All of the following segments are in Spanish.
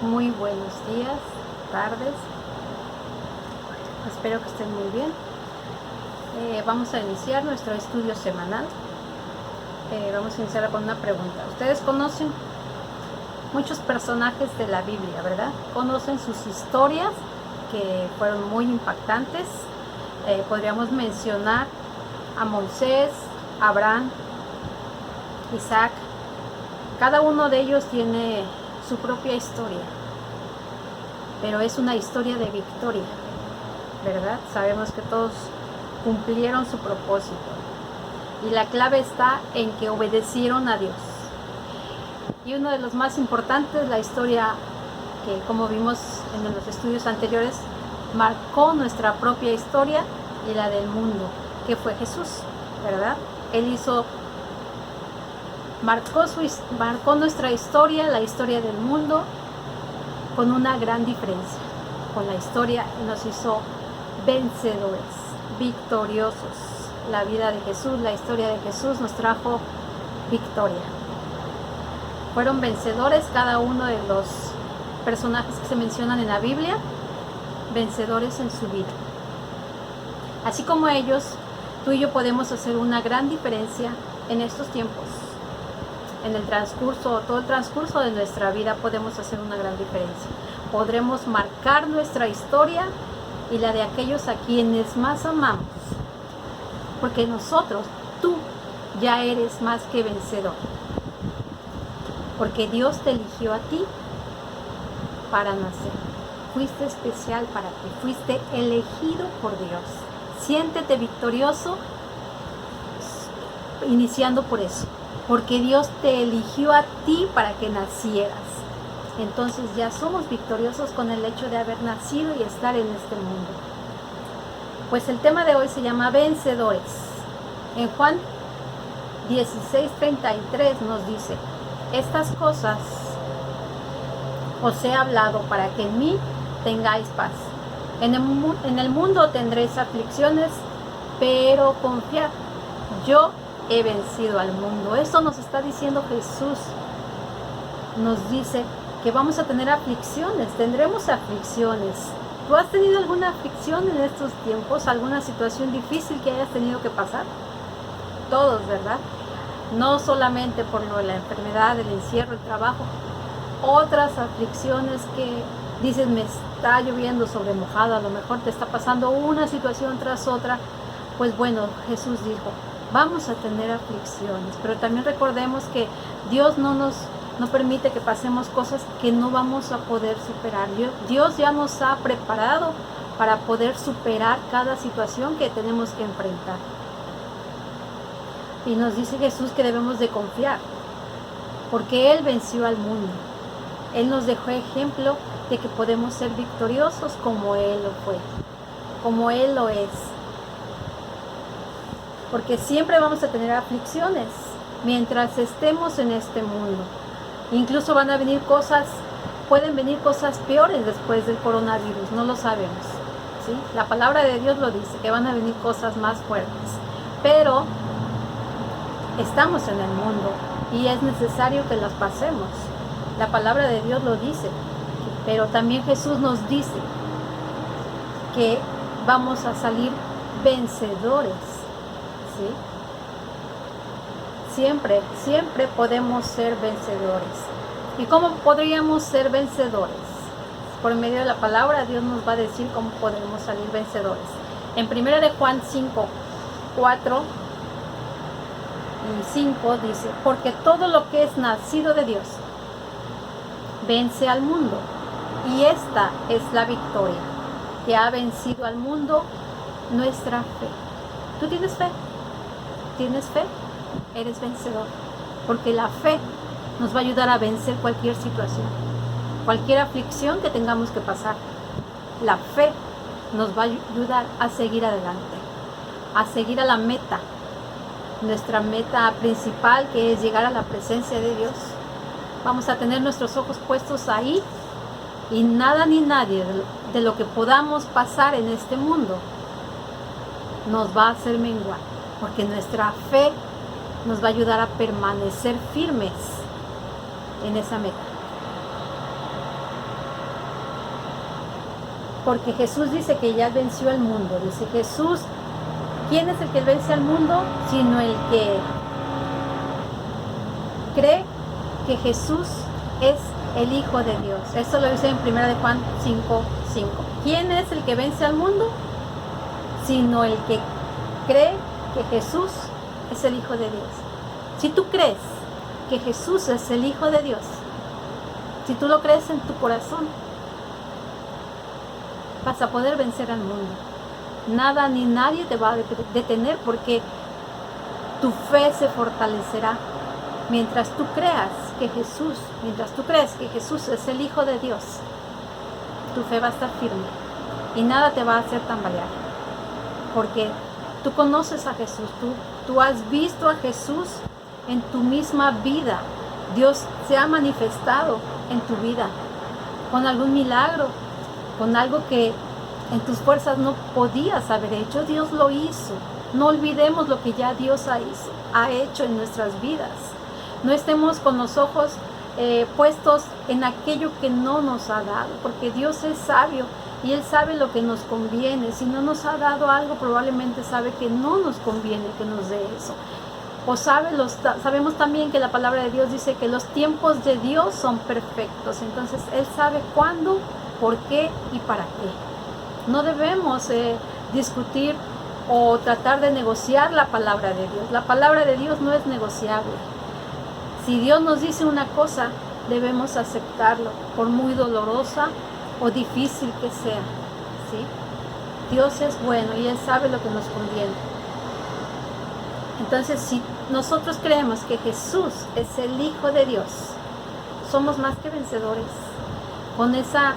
Muy buenos días, tardes. Espero que estén muy bien. Vamos a iniciar nuestro estudio semanal. Vamos a iniciar con una pregunta. Ustedes conocen muchos personajes de la Biblia, ¿verdad? Conocen sus historias que fueron muy impactantes. Podríamos mencionar a Moisés, Abraham, Isaac. Cada uno de ellos tiene su propia historia, pero es una historia de victoria, ¿verdad? Sabemos que todos cumplieron su propósito y la clave está en que obedecieron a Dios. Y uno de los más importantes, la historia que, como vimos en los estudios anteriores, marcó nuestra propia historia y la del mundo, que fue Jesús, ¿verdad? Él marcó nuestra historia, la historia del mundo, con una gran diferencia. Con la historia nos hizo vencedores, victoriosos. La vida de Jesús, la historia de Jesús nos trajo victoria. Fueron vencedores cada uno de los personajes que se mencionan en la Biblia, vencedores en su vida. Así como ellos, tú y yo podemos hacer una gran diferencia en estos tiempos. En el transcurso, todo el transcurso de nuestra vida podemos hacer una gran diferencia. Podremos marcar nuestra historia y la de aquellos a quienes más amamos. Porque tú ya eres más que vencedor. Porque Dios te eligió a ti para nacer. Fuiste especial para ti, fuiste elegido por Dios. Siéntete victorioso iniciando por eso. Porque Dios te eligió a ti para que nacieras. Entonces ya somos victoriosos con el hecho de haber nacido y estar en este mundo. Pues el tema de hoy se llama vencedores. En Juan 16:33 nos dice: estas cosas os he hablado para que en mí tengáis paz. En el mundo tendréis aflicciones, pero confiad, yo he vencido al mundo. Esto nos está diciendo Jesús. Nos dice que vamos a tener aflicciones, tendremos aflicciones. ¿Tú has tenido alguna aflicción en estos tiempos? ¿Alguna situación difícil que hayas tenido que pasar? Todos, ¿verdad? No solamente por la enfermedad, el encierro, el trabajo. Otras aflicciones que dices, me está lloviendo sobre mojado, a lo mejor te está pasando una situación tras otra. Pues bueno, Jesús dijo, vamos a tener aflicciones, pero también recordemos que Dios no permite que pasemos cosas que no vamos a poder superar. Dios ya nos ha preparado para poder superar cada situación que tenemos que enfrentar. Y nos dice Jesús que debemos de confiar, porque Él venció al mundo. Él nos dejó ejemplo de que podemos ser victoriosos como Él lo fue, como Él lo es. Porque siempre vamos a tener aflicciones mientras estemos en este mundo. Incluso pueden venir cosas peores después del coronavirus, no lo sabemos, ¿sí? La palabra de Dios lo dice, que van a venir cosas más fuertes. Pero estamos en el mundo y es necesario que las pasemos. La palabra de Dios lo dice, pero también Jesús nos dice que vamos a salir vencedores. ¿Sí? Siempre podemos ser vencedores. ¿Y cómo podríamos ser vencedores? Por medio de la palabra, Dios nos va a decir cómo podremos salir vencedores. En 1 de Juan 5:4 y 5 dice: porque todo lo que es nacido de Dios vence al mundo, y esta es la victoria que ha vencido al mundo, nuestra fe. ¿Tú tienes fe? ¿Tienes fe? Eres vencedor. Porque la fe nos va a ayudar a vencer cualquier situación, cualquier aflicción que tengamos que pasar. La fe nos va a ayudar a seguir adelante, a seguir a la meta. Nuestra meta principal, que es llegar a la presencia de Dios. Vamos a tener nuestros ojos puestos ahí y nada ni nadie de lo que podamos pasar en este mundo nos va a hacer menguar. Porque nuestra fe nos va a ayudar a permanecer firmes en esa meta. Porque Jesús dice que ya venció al mundo. Dice Jesús, ¿quién es el que vence al mundo? Sino el que cree que Jesús es el Hijo de Dios. Eso lo dice en 1 de Juan 5:5. ¿Quién es el que vence al mundo? Sino el que cree que Jesús es el Hijo de Dios. Si tú crees que Jesús es el Hijo de Dios, si tú lo crees en tu corazón, vas a poder vencer al mundo. Nada ni nadie te va a detener, porque tu fe se fortalecerá. Mientras tú creas que Jesús es el Hijo de Dios, tu fe va a estar firme y nada te va a hacer tambalear. Porque tú conoces a Jesús, tú has visto a Jesús en tu misma vida. Dios se ha manifestado en tu vida con algún milagro, con algo que en tus fuerzas no podías haber hecho. Dios lo hizo. No olvidemos lo que ya Dios ha hecho en nuestras vidas. No estemos con los ojos puestos en aquello que no nos ha dado, porque Dios es sabio y Él sabe lo que nos conviene. Si no nos ha dado algo, probablemente sabe que no nos conviene que nos dé eso. O sabemos también que la palabra de Dios dice que los tiempos de Dios son perfectos. Entonces Él sabe cuándo, por qué y para qué. No debemos discutir o tratar de negociar la palabra de Dios. La palabra de Dios no es negociable. Si Dios nos dice una cosa, debemos aceptarlo, por muy dolorosa o difícil que sea, ¿sí? Dios es bueno y Él sabe lo que nos conviene. Entonces, si nosotros creemos que Jesús es el Hijo de Dios, somos más que vencedores. Con esa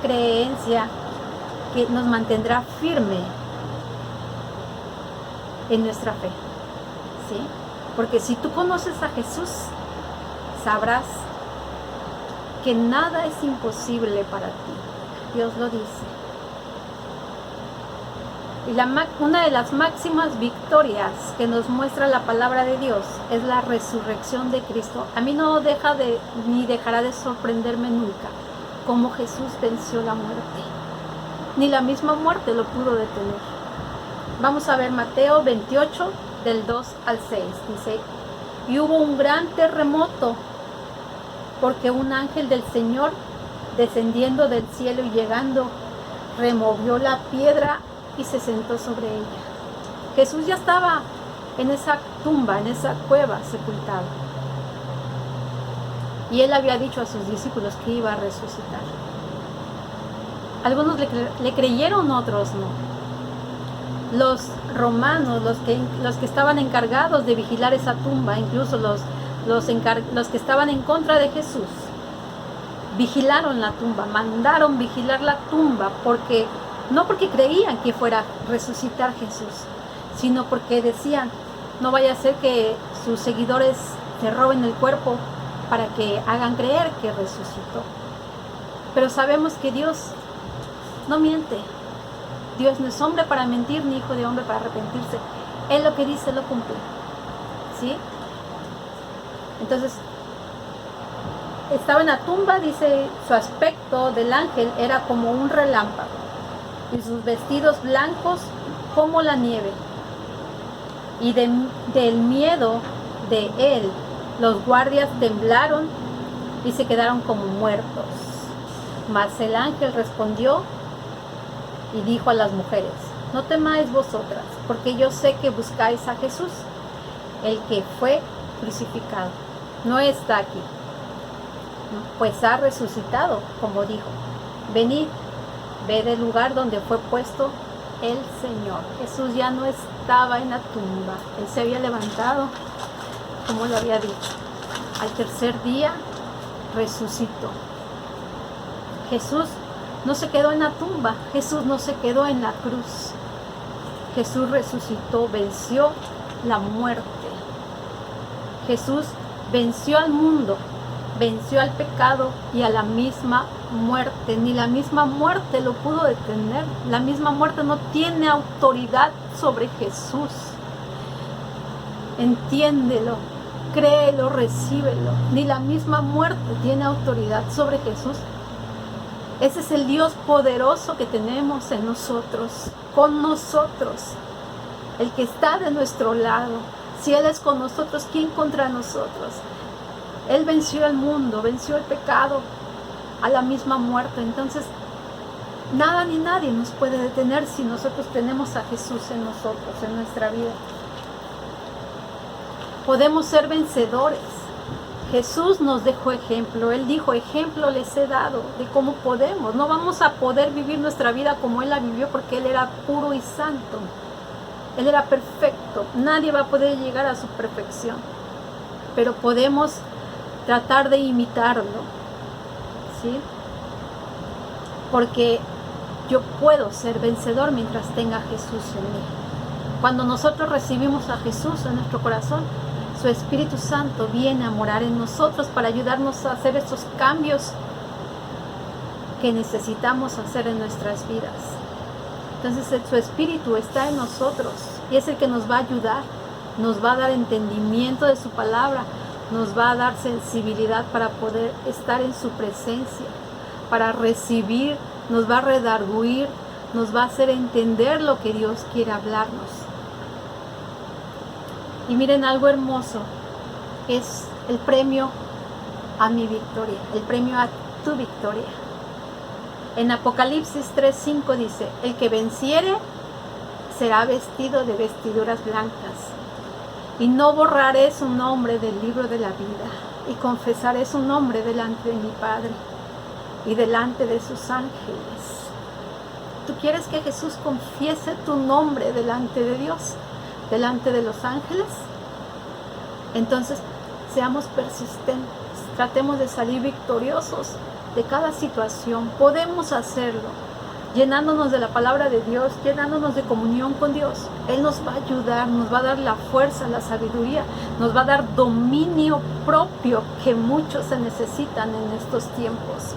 creencia que nos mantendrá firme en nuestra fe, ¿sí? Porque si tú conoces a Jesús, sabrás que nada es imposible para ti. Dios lo dice. Y una de las máximas victorias que nos muestra la palabra de Dios es la resurrección de Cristo. A mí no ni dejará de sorprenderme nunca cómo Jesús venció la muerte. Ni la misma muerte lo pudo detener. Vamos a ver Mateo 28, del 2 al 6. Dice, y hubo un gran terremoto, porque un ángel del Señor, descendiendo del cielo y llegando, removió la piedra y se sentó sobre ella. Jesús ya estaba en esa tumba, en esa cueva, sepultado. Y Él había dicho a sus discípulos que iba a resucitar. Algunos le creyeron, otros no. Los romanos, los que estaban encargados de vigilar esa tumba, incluso los que estaban en contra de Jesús, vigilaron la tumba, mandaron vigilar la tumba, no porque creían que fuera a resucitar Jesús, sino porque decían, no vaya a ser que sus seguidores se roben el cuerpo para que hagan creer que resucitó. Pero sabemos que Dios no miente. Dios no es hombre para mentir, ni hijo de hombre para arrepentirse. Él lo que dice lo cumple, ¿sí? Entonces, estaba en la tumba, dice, su aspecto del ángel era como un relámpago, y sus vestidos blancos como la nieve. Y del miedo de él, los guardias temblaron y se quedaron como muertos. Mas el ángel respondió y dijo a las mujeres, no temáis vosotras, porque yo sé que buscáis a Jesús, el que fue crucificado. No está aquí, pues ha resucitado, como dijo. Venid, ved el lugar donde fue puesto el Señor. Jesús ya no estaba en la tumba. Él se había levantado, como lo había dicho. Al tercer día resucitó. Jesús no se quedó en la tumba. Jesús no se quedó en la cruz. Jesús resucitó, venció la muerte. Jesús venció al mundo, venció al pecado y a la misma muerte. Ni la misma muerte lo pudo detener. La misma muerte no tiene autoridad sobre Jesús. Entiéndelo, créelo, recíbelo. Ni la misma muerte tiene autoridad sobre Jesús. Ese es el Dios poderoso que tenemos en nosotros, con nosotros, el que está de nuestro lado. Si Él es con nosotros, ¿quién contra nosotros? Él venció el mundo, venció el pecado, a la misma muerte. Entonces, nada ni nadie nos puede detener si nosotros tenemos a Jesús en nosotros, en nuestra vida. Podemos ser vencedores. Jesús nos dejó ejemplo. Él dijo, ejemplo les he dado de cómo podemos. No vamos a poder vivir nuestra vida como Él la vivió porque Él era puro y santo. Él era perfecto. Nadie va a poder llegar a su perfección. Pero podemos tratar de imitarlo. ¿Sí? Porque yo puedo ser vencedor mientras tenga a Jesús en mí. Cuando nosotros recibimos a Jesús en nuestro corazón, su Espíritu Santo viene a morar en nosotros para ayudarnos a hacer esos cambios que necesitamos hacer en nuestras vidas. Entonces su Espíritu está en nosotros y es el que nos va a ayudar, nos va a dar entendimiento de su palabra, nos va a dar sensibilidad para poder estar en su presencia, para recibir, nos va a redarguir, nos va a hacer entender lo que Dios quiere hablarnos. Y miren algo hermoso, es el premio a mi victoria, el premio a tu victoria. En Apocalipsis 3:5 dice, el que venciere será vestido de vestiduras blancas, y no borraré su nombre del libro de la vida, y confesaré su nombre delante de mi Padre y delante de sus ángeles. ¿Tú quieres que Jesús confiese tu nombre delante de Dios, delante de los ángeles? Entonces, seamos persistentes, tratemos de salir victoriosos de cada situación. Podemos hacerlo, llenándonos de la palabra de Dios, llenándonos de comunión con Dios. Él nos va a ayudar, nos va a dar la fuerza, la sabiduría, nos va a dar dominio propio que muchos se necesitan en estos tiempos.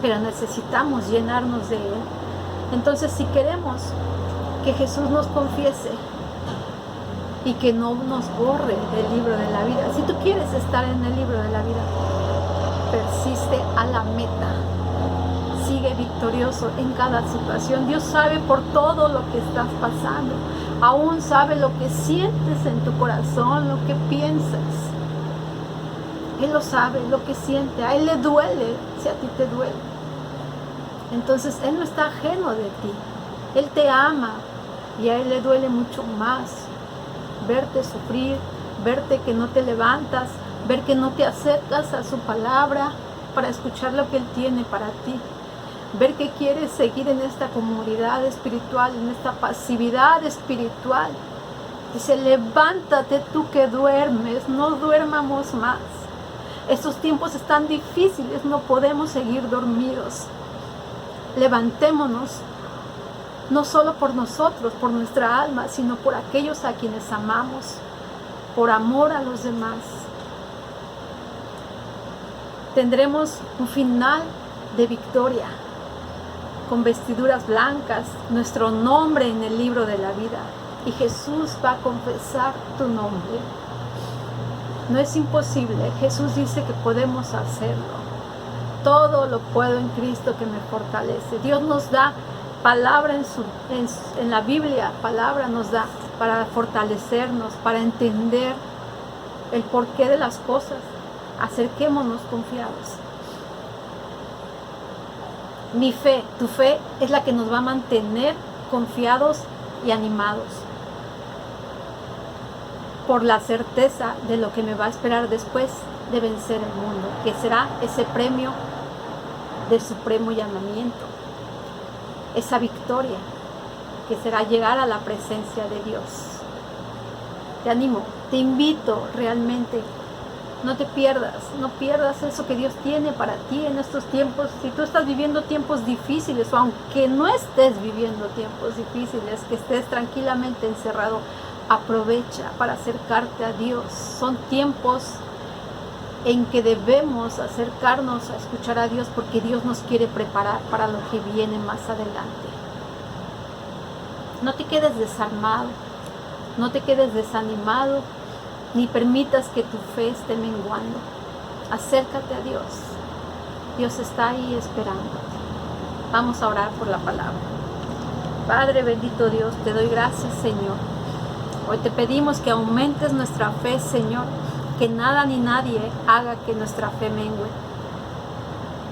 Pero necesitamos llenarnos de Él. Entonces, si queremos que Jesús nos confiese y que no nos borre del libro de la vida, si tú quieres estar en el libro de la vida, persiste a la meta, sigue victorioso en cada situación. Dios sabe por todo lo que estás pasando, aún sabe lo que sientes en tu corazón, lo que piensas. Él lo sabe, lo que siente, a Él le duele si a ti te duele. Entonces Él no está ajeno de ti, Él te ama y a Él le duele mucho más verte sufrir, verte que no te levantas, ver que no te acercas a su palabra para escuchar lo que Él tiene para ti, ver que quieres seguir en esta comodidad espiritual, en esta pasividad espiritual. Dice, levántate tú que duermes, no duermamos más. Estos tiempos están difíciles, no podemos seguir dormidos. Levantémonos, no solo por nosotros, por nuestra alma, sino por aquellos a quienes amamos, por amor a los demás. Tendremos un final de victoria, con vestiduras blancas, nuestro nombre en el libro de la vida, y Jesús va a confesar tu nombre. No es imposible, Jesús dice que podemos hacerlo. Todo lo puedo en Cristo que me fortalece. Dios nos da palabra en la Biblia, palabra nos da para fortalecernos, para entender el porqué de las cosas. Acerquémonos confiados. Mi fe, tu fe es la que nos va a mantener confiados y animados por la certeza de lo que me va a esperar después de vencer el mundo, que será ese premio de supremo llamamiento, esa victoria que será llegar a la presencia de Dios. Te animo, te invito realmente, no te pierdas, no pierdas eso que Dios tiene para ti en estos tiempos. Si tú estás viviendo tiempos difíciles, o aunque no estés viviendo tiempos difíciles, que estés tranquilamente encerrado, aprovecha para acercarte a Dios. Son tiempos en que debemos acercarnos a escuchar a Dios, porque Dios nos quiere preparar para lo que viene más adelante. No te quedes desarmado, no te quedes desanimado, ni permitas que tu fe esté menguando. Acércate a Dios, Dios está ahí esperándote. Vamos a orar por la palabra. Padre bendito Dios, te doy gracias, Señor. Hoy te pedimos que aumentes nuestra fe, Señor, que nada ni nadie haga que nuestra fe mengue.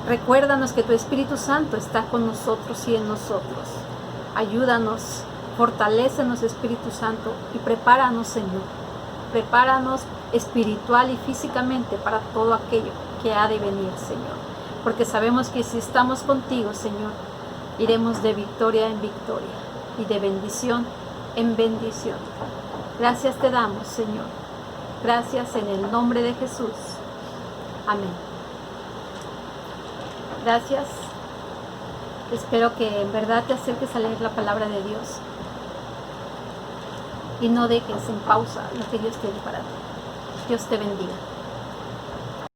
Recuérdanos que tu Espíritu Santo está con nosotros y en nosotros. Ayúdanos, fortalécenos, Espíritu Santo, y prepáranos, Señor. Prepáranos espiritual y físicamente para todo aquello que ha de venir, Señor. Porque sabemos que si estamos contigo, Señor, iremos de victoria en victoria y de bendición en bendición. Gracias te damos, Señor. Gracias en el nombre de Jesús. Amén. Gracias. Espero que en verdad te acerques a leer la palabra de Dios y no dejes en pausa lo que Dios tiene para ti. Dios te bendiga.